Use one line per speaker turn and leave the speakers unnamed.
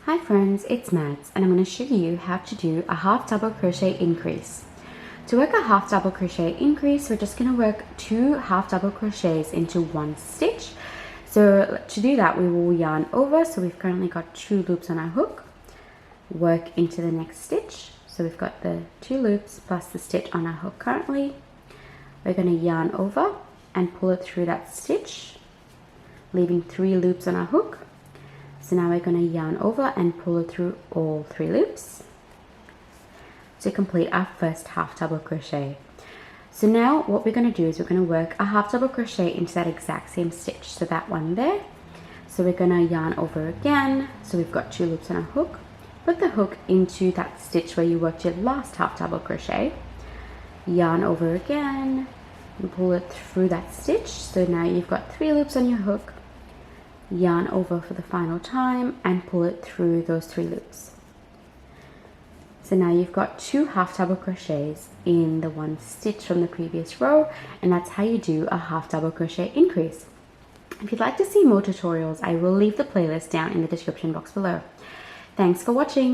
Hi friends, it's Mads and I'm going to show you how to do a half double crochet increase. To work a half double crochet increase, we're just going to work 2 half double crochets into 1 stitch. So to do that, we will yarn over. So we've currently got 2 loops on our hook, work into the next stitch. So we've got the 2 loops plus the stitch on our hook currently. We're going to yarn over and pull it through that stitch, leaving 3 loops on our hook. So now we're going to yarn over and pull it through all 3 loops to complete our first half double crochet. So now what we're going to do is we're going to work a half double crochet into that exact same stitch, so that one there. So we're going to yarn over again. So we've got 2 loops on our hook, put the hook into that stitch where you worked your last half double crochet, yarn over again and pull it through that stitch. So now you've got 3 loops on your hook, yarn over for the final time and pull it through those 3 loops. So now you've got 2 half double crochets in the 1 stitch from the previous row, and that's how you do a half double crochet increase. If you'd like to see more tutorials, I will leave the playlist down in the description box below. Thanks for watching.